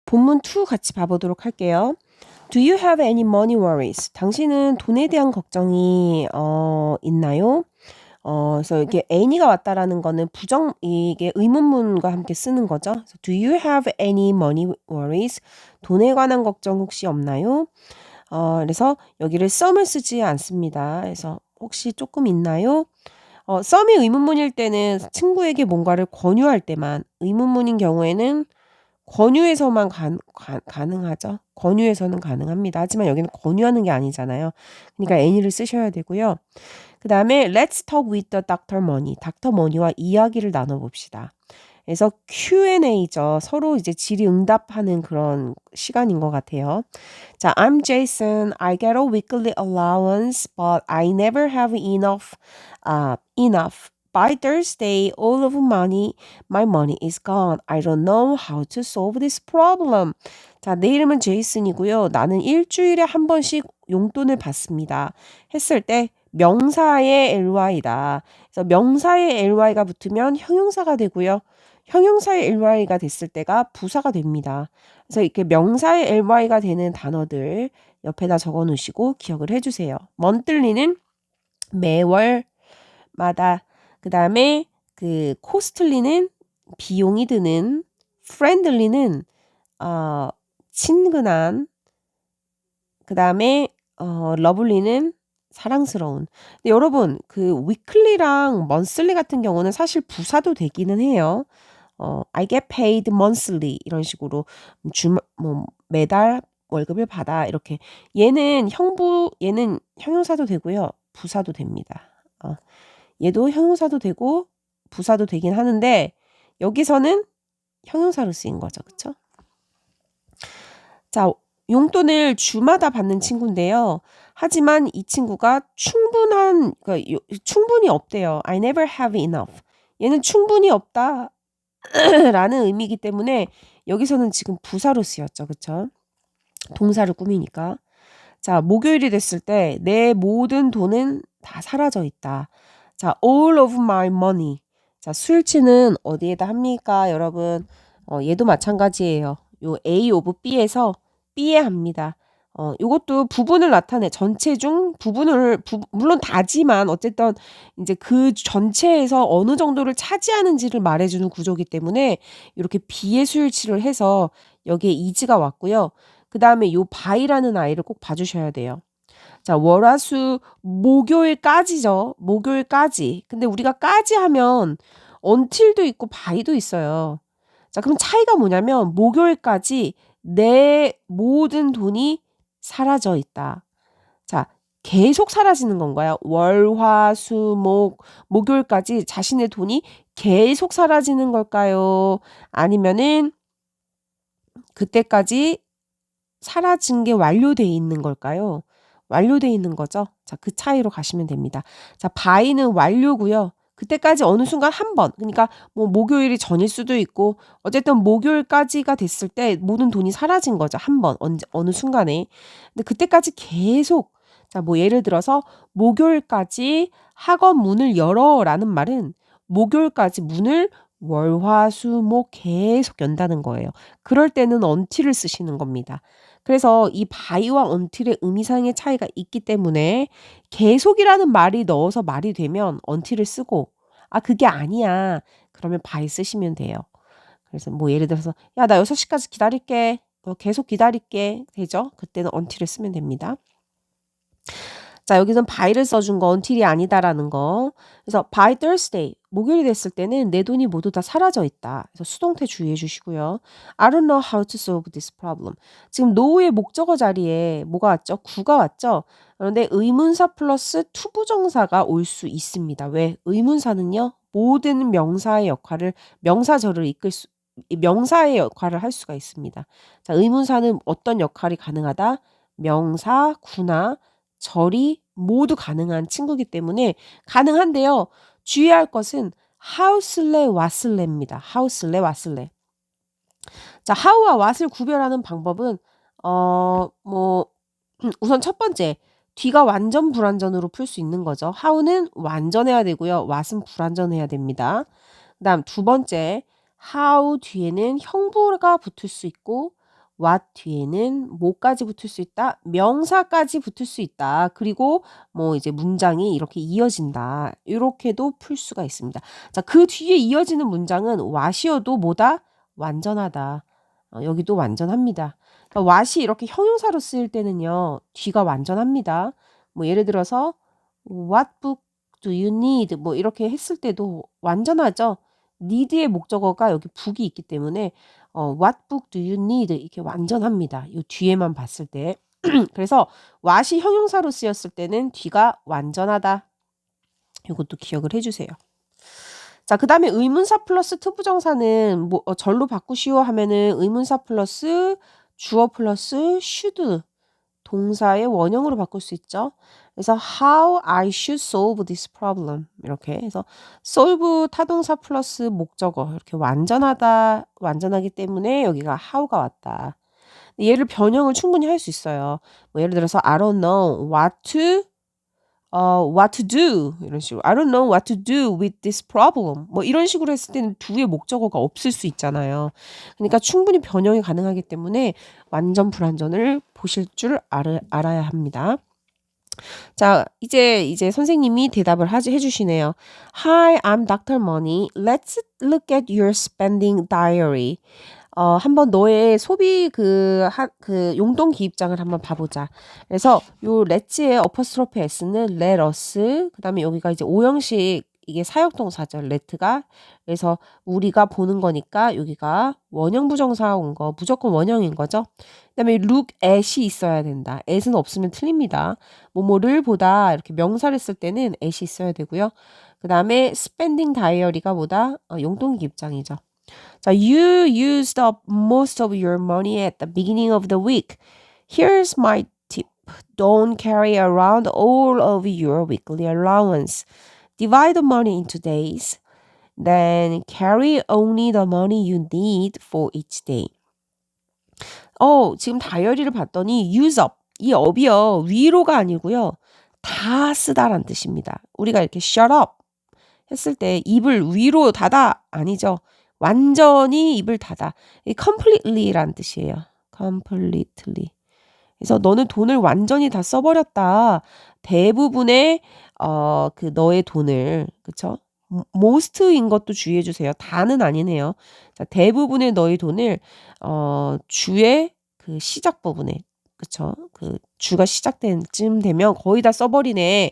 본문 2 같이 봐보도록 할게요. Do you have any money worries? 당신은 돈에 대한 걱정이 있나요? 그래서 이게 any가 왔다라는 거는 이게 의문문과 함께 쓰는 거죠. 그래서 Do you have any money worries? 돈에 관한 걱정 혹시 없나요? 그래서 여기를 some을 쓰지 않습니다. 그래서 혹시 조금 있나요? some이 의문문일 때는 친구에게 뭔가를 권유할 때만, 의문문인 경우에는 권유해서만 가능하죠. 권유해서는 가능합니다. 하지만 여기는 권유하는 게 아니잖아요. 그러니까 any를 쓰셔야 되고요. 그 다음에 Let's talk with the Dr. Money. 닥터 머니와 이야기를 나눠봅시다. 그래서 Q&A죠. 서로 이제 질의응답하는 그런 시간인 것 같아요. 자, I'm Jason. I get a weekly allowance, but I never have enough. By Thursday, all of my money is gone. I don't know how to solve this problem. 자, 내 이름은 제이슨이고요. 나는 일주일에 한 번씩 용돈을 받습니다. 했을 때 명사의 ly다. 그래서 명사의 ly가 붙으면 형용사가 되고요. 형용사의 ly가 됐을 때가 부사가 됩니다. 그래서 이렇게 명사의 ly가 되는 단어들 옆에다 적어 놓으시고 기억을 해주세요. monthly는 매월마다, 그 다음에 그 costly는 비용이 드는, friendly는 친근한, 그 다음에 lovely는 사랑스러운. 근데 여러분 그 weekly랑 monthly 같은 경우는 사실 부사도 되기는 해요. I get paid monthly 이런 식으로 매달 월급을 받아 이렇게. 얘는 형용사도 되고요. 부사도 됩니다. 얘도 형용사도 되고 부사도 되긴 하는데 여기서는 형용사로 쓰인 거죠. 그쵸? 자, 용돈을 주마다 받는 친구인데요. 하지만 이 친구가 충분히 없대요. I never have enough. 얘는 충분히 없다 라는 의미이기 때문에 여기서는 지금 부사로 쓰였죠. 그쵸? 동사를 꾸미니까. 자, 목요일이 됐을 때 내 모든 돈은 다 사라져 있다. 자, all of my money. 자, 수일치는 어디에다 합니까? 여러분, 얘도 마찬가지예요. 요 A of B에서 B에 합니다. 요것도 부분을 전체 중 물론 다지만 어쨌든 이제 그 전체에서 어느 정도를 차지하는지를 말해주는 구조이기 때문에 이렇게 B의 수일치를 해서 여기에 is가 왔고요. 그 다음에 요 by라는 아이를 꼭 봐주셔야 돼요. 자, 월화수 목요일까지죠. 목요일까지. 근데 우리가 까지 하면 until도 있고 by도 있어요. 자, 그럼 차이가 뭐냐면 목요일까지 내 모든 돈이 사라져 있다. 자, 계속 사라지는 건가요? 월, 화, 수, 목요일까지 자신의 돈이 계속 사라지는 걸까요? 아니면은 그때까지 사라진 게 완료돼 있는 걸까요? 완료돼 있는 거죠. 자, 그 차이로 가시면 됩니다. 자, by는 완료고요. 그때까지 어느 순간 한 번, 그러니까 뭐 목요일이 전일 수도 있고 어쨌든 목요일까지가 됐을 때 모든 돈이 사라진 거죠. 한 번, 어느 순간에. 근데 그때까지 계속, 자, 뭐 예를 들어서 목요일까지 학원 문을 열어라는 말은 목요일까지 문을 월, 화, 수, 목 계속 연다는 거예요. 그럴 때는 until을 쓰시는 겁니다. 그래서 이 by와 until의 의미상의 차이가 있기 때문에 계속이라는 말이 넣어서 말이 되면 until을 쓰고, 그게 아니야. 그러면 by 쓰시면 돼요. 그래서 뭐 예를 들어서 야, 나 6시까지 기다릴게. 계속 기다릴게. 되죠? 그때는 until을 쓰면 됩니다. 자, 여기서는 by를 써준 거 until이 아니다라는 거. 그래서 by Thursday, 목요일이 됐을 때는 내 돈이 모두 다 사라져 있다. 그래서 수동태 주의해 주시고요. I don't know how to solve this problem. 지금 know의 목적어 자리에 뭐가 왔죠? 구가 왔죠? 그런데 의문사 플러스 투부정사가 올 수 있습니다. 왜? 의문사는요, 모든 명사의 명사의 역할을 할 수가 있습니다. 자, 의문사는 어떤 역할이 가능하다? 명사, 구나, 절이 모두 가능한 친구이기 때문에 가능한데요. 주의할 것은 how쓸래, what쓸래입니다. how쓸래, what쓸래. 자, how와 what을 구별하는 방법은 우선 첫 번째, 뒤가 완전 불완전으로 풀 수 있는 거죠. how는 완전해야 되고요. what은 불완전해야 됩니다. 그다음 두 번째, how 뒤에는 형부가 붙을 수 있고 what 뒤에는 뭐까지 붙을 수 있다? 명사까지 붙을 수 있다. 그리고 뭐 이제 문장이 이렇게 이어진다. 이렇게도 풀 수가 있습니다. 자, 그 뒤에 이어지는 문장은 what이어도 뭐다? 완전하다. 여기도 완전합니다. 그러니까 what이 이렇게 형용사로 쓰일 때는요. 뒤가 완전합니다. 뭐 예를 들어서 what book do you need? 뭐 이렇게 했을 때도 완전하죠. need의 목적어가 여기 book이 있기 때문에 what book do you need? 이렇게 완전합니다. 요 뒤에만 봤을 때. 그래서 what이 형용사로 쓰였을 때는 뒤가 완전하다. 이것도 기억을 해주세요. 자, 그 다음에 의문사 플러스 투부정사는 뭐 절로 바꾸시오 하면은 의문사 플러스 주어 플러스 should 동사의 원형으로 바꿀 수 있죠. 그래서 how I should solve this problem 이렇게 해서 solve 타동사 플러스 목적어 이렇게 완전하다 완전하기 때문에 여기가 how가 왔다. 얘를 변형을 충분히 할 수 있어요. 뭐 예를 들어서 I don't know what to do 이런 식으로 I don't know what to do with this problem 뭐 이런 식으로 했을 때는 do의 목적어가 없을 수 있잖아요. 그러니까 충분히 변형이 가능하기 때문에 완전 불완전을 보실 줄 알아야 합니다. 자, 이제 선생님이 대답을 해주시네요. Hi, I'm Dr. Money. Let's look at your spending diary. 한번 너의 소비 그 용돈 기입장을 한번 봐보자. 그래서 요 let's의 어퍼스트로피 s는 let us, 그 다음에 여기가 이제 오형식 이게 사역동사죠. let가. 그래서 우리가 보는 거니까 여기가 원형 부정사 온 거 무조건 원형인 거죠. 그 다음에 look at이 있어야 된다. at은 없으면 틀립니다. 뭐뭐를 보다 이렇게 명사를 쓸 때는 at이 있어야 되고요. 그 다음에 spending diary가 뭐다? 용돈 기입장이죠. 자, you used up most of your money at the beginning of the week. Here's my tip. Don't carry around all of your weekly allowance. Divide the money into days. Then carry only the money you need for each day. 지금 다이어리를 봤더니 use up. 이 up이요. 위로가 아니고요. 다 쓰다란 뜻입니다. 우리가 이렇게 shut up 했을 때 입을 위로 닫아 아니죠. 완전히 입을 닫아. 이 completely란 뜻이에요. completely. 그래서 너는 돈을 완전히 다 써버렸다. 대부분의 그 너의 돈을 그쵸? most인 것도 주의해 주세요. 다는 아니네요. 자, 대부분의 너의 돈을 주의 그 시작 부분에 그쵸? 그 주가 시작된 쯤 되면 거의 다 써버리네.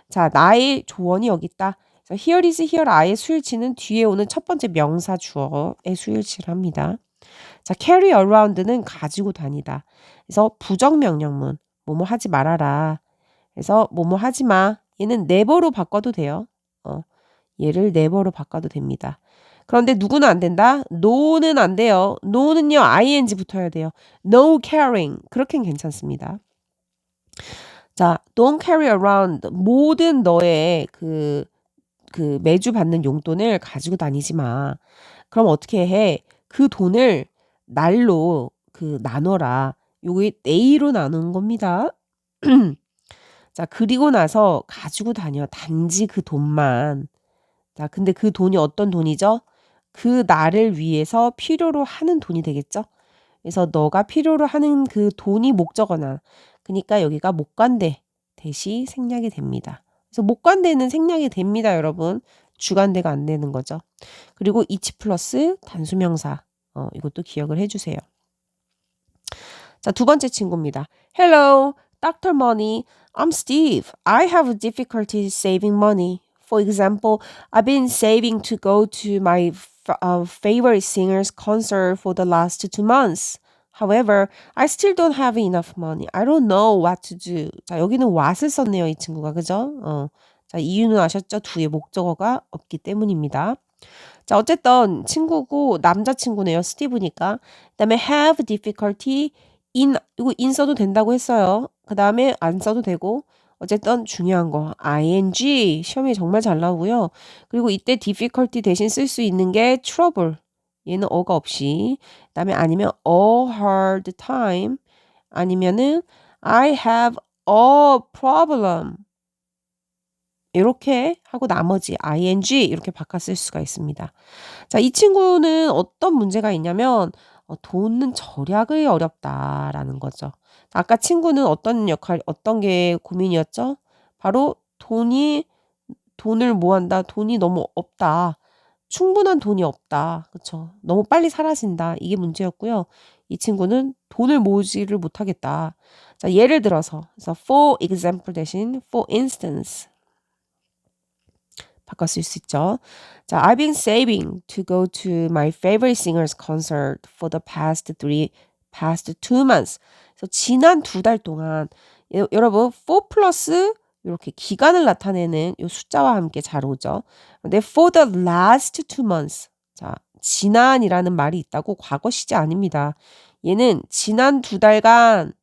자, 나의 조언이 여기 있다. here is, here I의 수일치는 뒤에 오는 첫 번째 명사 주어의 수일치를 합니다. 자, carry around는 가지고 다니다. 그래서 부정명령문, 뭐뭐 하지 말아라. 그래서 뭐뭐 하지 마. 얘는 never로 바꿔도 돼요. 얘를 never로 바꿔도 됩니다. 그런데 누구는 안 된다? no는 안 돼요. no는요, ing 붙어야 돼요. no carrying. 그렇게는 괜찮습니다. 자, don't carry around. 모든 너의 그 매주 받는 용돈을 가지고 다니지 마. 그럼 어떻게 해? 그 돈을 날로 나눠라. 요게 day로 나누는 겁니다. 자, 그리고 나서 가지고 다녀. 단지 그 돈만. 자, 근데 그 돈이 어떤 돈이죠? 그 나를 위해서 필요로 하는 돈이 되겠죠? 그래서 너가 필요로 하는 그 돈이 목적어나. 그러니까 여기가 목관대 대시 생략이 됩니다. 그래서 목관대는 생략이 됩니다, 여러분. 주관대가 안 되는 거죠. 그리고 each 플러스 단수명사. 이것도 기억을 해주세요. 자, 두 번째 친구입니다. Hello, Dr. Money. I'm Steve. I have difficulty saving money. For example, I've been saving to go to my favorite singer's concert for the last 2 months. However, I still don't have enough money. I don't know what to do. 자, 여기는 what을 썼네요, 이 친구가. 그죠? 자, 이유는 아셨죠? 뒤에 목적어가 없기 때문입니다. 자, 어쨌든 친구고 남자친구네요. 스티브니까. 그다음에 have difficulty 이거 in 써도 된다고 했어요. 그다음에 안 써도 되고. 어쨌든 중요한 거 ing 시험에 정말 잘 나오고요. 그리고 이때 difficulty 대신 쓸 수 있는 게 trouble. 얘는 어가 없이. 그다음에 아니면 a hard time 아니면은 I have a problem. 이렇게 하고 나머지 ing 이렇게 바꿔 쓸 수가 있습니다. 자, 이 친구는 어떤 문제가 있냐면 돈은 절약이 어렵다라는 거죠. 아까 친구는 어떤 게 고민이었죠? 바로 돈을 뭐 한다? 돈이 너무 없다. 충분한 돈이 없다. 그쵸? 너무 빨리 사라진다. 이게 문제였고요. 이 친구는 돈을 모으지를 못하겠다. 자, 예를 들어서, 그래서 for example 대신 for instance 바꿔 쓸 수 있죠. 자, I've been saving to go to my favorite singer's concert for the past 2 months. 그래서 지난 2달 동안 여러분 4 플러스 이렇게 기간을 나타내는 이 숫자와 함께 잘 오죠. 근데 for the last 2 months. 자, 지난이라는 말이 있다고 과거 시제 아닙니다. 얘는 지난 2달간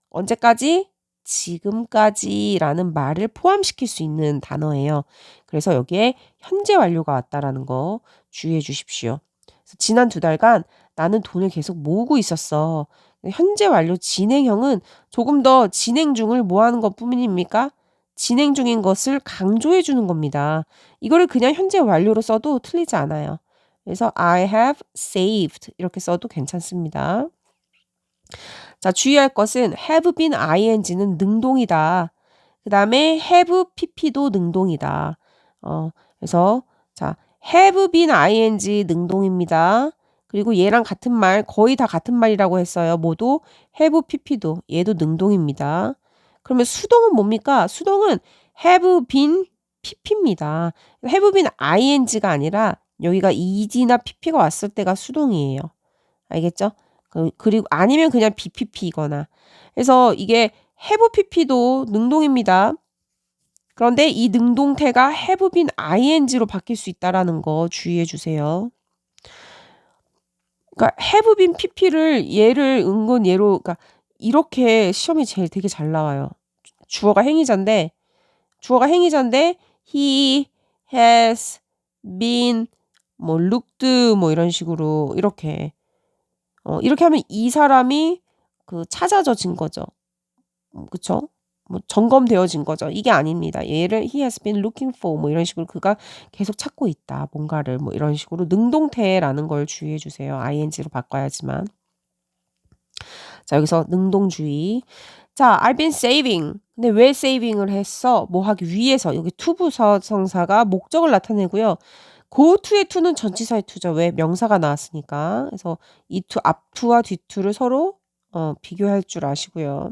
언제까지? 지금까지라는 말을 포함시킬 수 있는 단어예요. 그래서 여기에 현재 완료가 왔다라는 거 주의해 주십시오. 그래서 지난 2달간 나는 돈을 계속 모으고 있었어. 현재 완료 진행형은 조금 더 진행 중을 뭐 하는 것 뿐입니까? 진행 중인 것을 강조해 주는 겁니다. 이거를 그냥 현재 완료로 써도 틀리지 않아요. 그래서 I have saved 이렇게 써도 괜찮습니다. 자, 주의할 것은 have been ing는 능동이다. 그 다음에 have pp도 능동이다. 그래서 자, have been ing 능동입니다. 그리고 얘랑 같은 말, 거의 다 같은 말이라고 했어요. 모두 have pp도 얘도 능동입니다. 그러면 수동은 뭡니까? 수동은 have been pp입니다. have been ing가 아니라 여기가 ed나 pp가 왔을 때가 수동이에요. 알겠죠? 그리고 아니면 그냥 BPP이거나. 그래서 이게 have pp도 능동입니다. 그런데 이 능동태가 have been ing로 바뀔 수 있다라는 거 주의해 주세요. 그러니까 have been pp를 얘를 은근 얘로 그러니까 이렇게 시험이 제일 되게 잘 나와요. 주어가 행위자인데 he has been 뭐 looked 뭐 이런 식으로 이렇게 하면 이 사람이 찾아져진 거죠. 그쵸? 뭐 점검되어진 거죠. 이게 아닙니다. 얘를 he has been looking for 뭐 이런 식으로 그가 계속 찾고 있다. 뭔가를 뭐 이런 식으로 능동태라는 걸 주의해 주세요. ing로 바꿔야지만. 자, 여기서 능동주의. 자, I've been saving. 근데 왜 saving을 했어? 뭐 하기 위해서. 여기 to 부사성사가 목적을 나타내고요. go to의 to는 전치사의 to죠. 왜? 명사가 나왔으니까. 그래서 이 to, 앞 to와 뒤 to를 서로 비교할 줄 아시고요.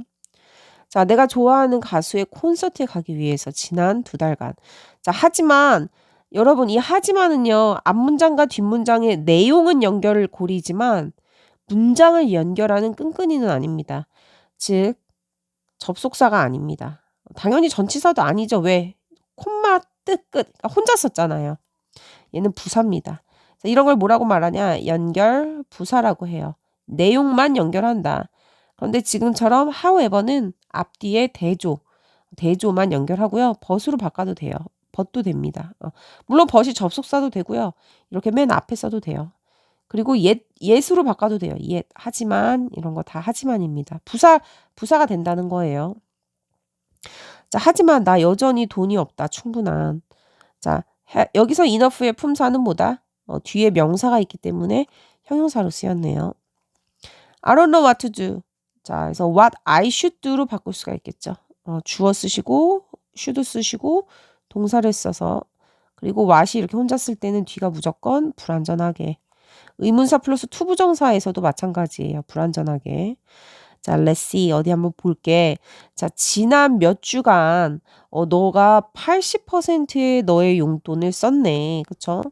자, 내가 좋아하는 가수의 콘서트에 가기 위해서 지난 2달간. 자, 하지만 여러분 이 하지만은요. 앞문장과 뒷문장의 내용은 연결을 고리지만 문장을 연결하는 끈끈이는 아닙니다. 즉 접속사가 아닙니다. 당연히 전치사도 아니죠. 왜? 콤마 뜻 끝. 그러니까 혼자 썼잖아요. 얘는 부사입니다. 이런 걸 뭐라고 말하냐? 연결 부사라고 해요. 내용만 연결한다. 그런데 지금처럼 however는 앞뒤에 대조만 연결하고요. but으로 바꿔도 돼요. but도 됩니다. 물론 but이 접속사도 되고요. 이렇게 맨 앞에 써도 돼요. 그리고 yes로 바꿔도 돼요. yet, 하지만 이런 거 다 하지만입니다. 부사가 된다는 거예요. 자, 하지만 나 여전히 돈이 없다. 충분한. 자, 여기서 enough의 품사는 뭐다? 뒤에 명사가 있기 때문에 형용사로 쓰였네요. I don't know what to do. 자, 그래서 what I should do로 바꿀 수가 있겠죠. 주어 쓰시고 should 쓰시고 동사를 써서 그리고 what이 이렇게 혼자 쓸 때는 뒤가 무조건 불완전하게. 의문사 플러스 투부정사에서도 마찬가지예요. 불완전하게. 자, let's see. 어디 한번 볼게. 자, 지난 몇 주간 너가 80%의 너의 용돈을 썼네. 그쵸?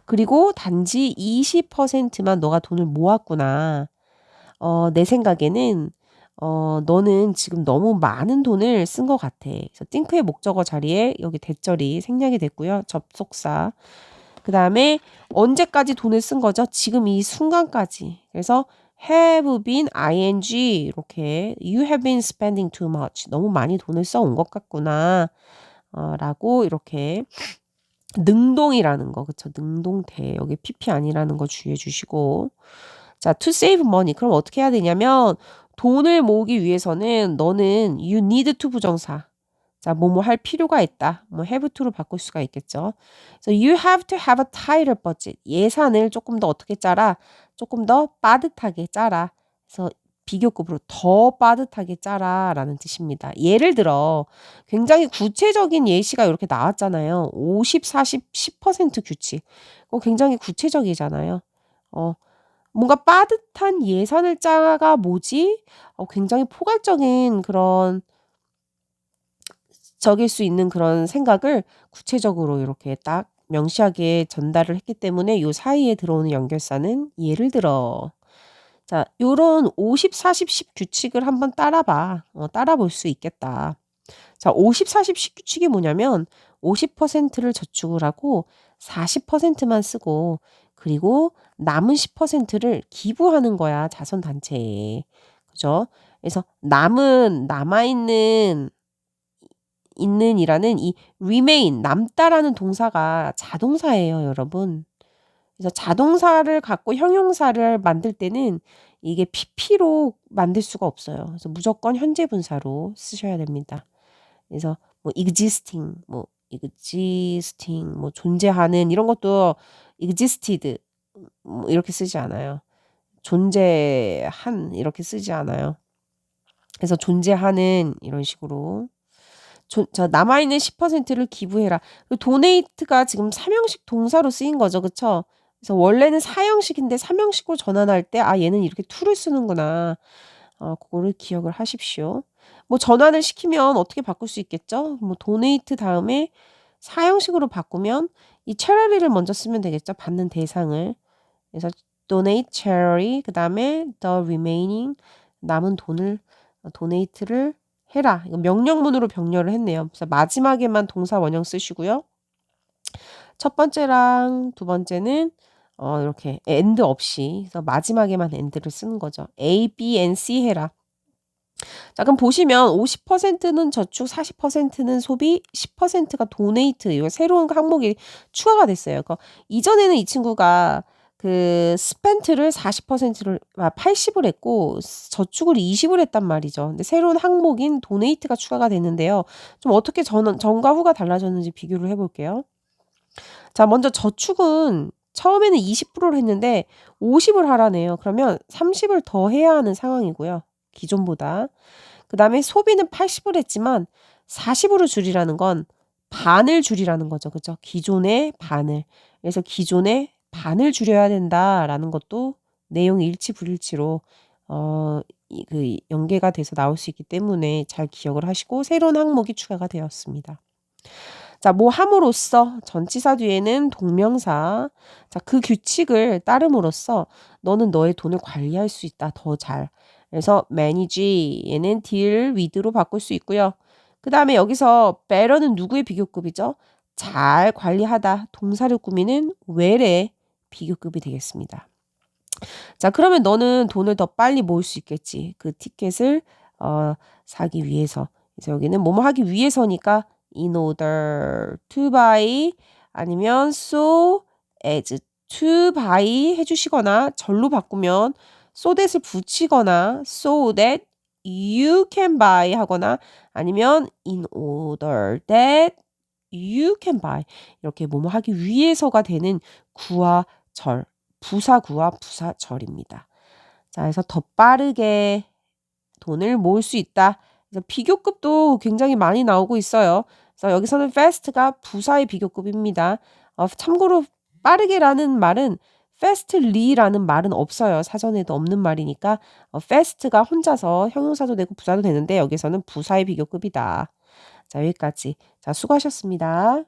그리고 단지 20%만 너가 돈을 모았구나. 내 생각에는 너는 지금 너무 많은 돈을 쓴 것 같아. 그래서 think의 목적어 자리에 여기 대절이 생략이 됐고요. 접속사. 그 다음에 언제까지 돈을 쓴 거죠? 지금 이 순간까지. 그래서 have been ing 이렇게 you have been spending too much. 너무 많이 돈을 써온 것 같구나. 라고 이렇게 능동이라는 거. 그쵸? 능동태. 여기 pp 아니라는 거 주의해 주시고. 자, to save money. 그럼 어떻게 해야 되냐면 돈을 모으기 위해서는 너는 you need to 부정사. 자, 뭐뭐 할 필요가 있다. 뭐 have to로 바꿀 수가 있겠죠. So you have to have a tighter budget. 예산을 조금 더 어떻게 짜라? 조금 더 빠듯하게 짜라. 그래서 비교급으로 더 빠듯하게 짜라라는 뜻입니다. 예를 들어 굉장히 구체적인 예시가 이렇게 나왔잖아요. 50, 40, 10% 규칙. 굉장히 구체적이잖아요. 뭔가 빠듯한 예산을 짜가 뭐지? 굉장히 포괄적인 그런 적일 수 있는 그런 생각을 구체적으로 이렇게 딱 명시하게 전달을 했기 때문에 요 사이에 들어오는 연결사는 예를 들어. 자, 요런 50, 40, 10 규칙을 한번 따라봐. 따라 볼 수 있겠다. 자, 50, 40, 10 규칙이 뭐냐면 50%를 저축을 하고 40%만 쓰고 그리고 남은 10%를 기부하는 거야, 자선단체에. 그죠? 그래서 남아있는 이라는 이 remain, 남다라는 동사가 자동사예요, 여러분. 그래서 자동사를 갖고 형용사를 만들 때는 이게 pp로 만들 수가 없어요. 그래서 무조건 현재 분사로 쓰셔야 됩니다. 그래서 뭐 existing, 뭐 존재하는 이런 것도 existed 뭐 이렇게 쓰지 않아요. 존재한 이렇게 쓰지 않아요. 그래서 존재하는 이런 식으로 저 남아있는 10%를 기부해라. 도네이트가 지금 삼형식 동사로 쓰인 거죠. 그쵸? 그래서 원래는 사형식인데 삼형식으로 전환할 때 얘는 이렇게 to를 쓰는구나. 그거를 기억을 하십시오. 뭐 전환을 시키면 어떻게 바꿀 수 있겠죠? 뭐 donate 다음에 사형식으로 바꾸면 이 charity를 먼저 쓰면 되겠죠. 받는 대상을. 그래서 donate charity 그다음에 the remaining 남은 돈을 donate를 해라. 이거 명령문으로 병렬을 했네요. 그래서 마지막에만 동사 원형 쓰시고요. 첫 번째랑 두 번째는 이렇게 and 없이 그래서 마지막에만 and를 쓰는 거죠. A, B, and C 해라. 자, 그럼 보시면 50%는 저축, 40%는 소비, 10%가 donate. 이거 새로운 항목이 추가가 됐어요. 이전에는 이 친구가 그 spent를 40%를 80을 했고 저축을 20을 했단 말이죠. 근데 새로운 항목인 donate가 추가가 됐는데요. 좀 어떻게 전과 후가 달라졌는지 비교를 해볼게요. 자, 먼저 저축은 처음에는 20%를 했는데 50을 하라네요. 그러면 30을 더 해야 하는 상황이고요. 기존보다. 그 다음에 소비는 80을 했지만 40으로 줄이라는 건 반을 줄이라는 거죠. 그죠? 기존의 반을. 그래서 기존의 반을 줄여야 된다라는 것도 내용이 일치 불일치로 그 연계가 돼서 나올 수 있기 때문에 잘 기억을 하시고 새로운 항목이 추가가 되었습니다. 자, 뭐 함으로써 전치사 뒤에는 동명사. 자, 그 규칙을 따름으로써 너는 너의 돈을 관리할 수 있다. 더 잘. 그래서 manage 얘는 deal with로 바꿀 수 있고요. 그 다음에 여기서 better는 누구의 비교급이죠? 잘 관리하다. 동사를 꾸미는 well의 비교급이 되겠습니다. 자, 그러면 너는 돈을 더 빨리 모을 수 있겠지. 그 티켓을 사기 위해서. 그래서 여기는 뭐뭐 하기 위해서니까 in order to buy 아니면 so as to buy 해주시거나 절로 바꾸면 so that을 붙이거나 so that you can buy 하거나 아니면 in order that you can buy 이렇게 뭐뭐 하기 위해서가 되는 구와 절 부사구와 부사절입니다. 자, 그래서 더 빠르게 돈을 모을 수 있다. 그래서 비교급도 굉장히 많이 나오고 있어요. 그래서 여기서는 fast가 부사의 비교급입니다. 참고로 빠르게라는 말은 fastly라는 말은 없어요. 사전에도 없는 말이니까 fast가 혼자서 형용사도 되고 부사도 되는데 여기서는 부사의 비교급이다. 자, 여기까지. 자, 수고하셨습니다.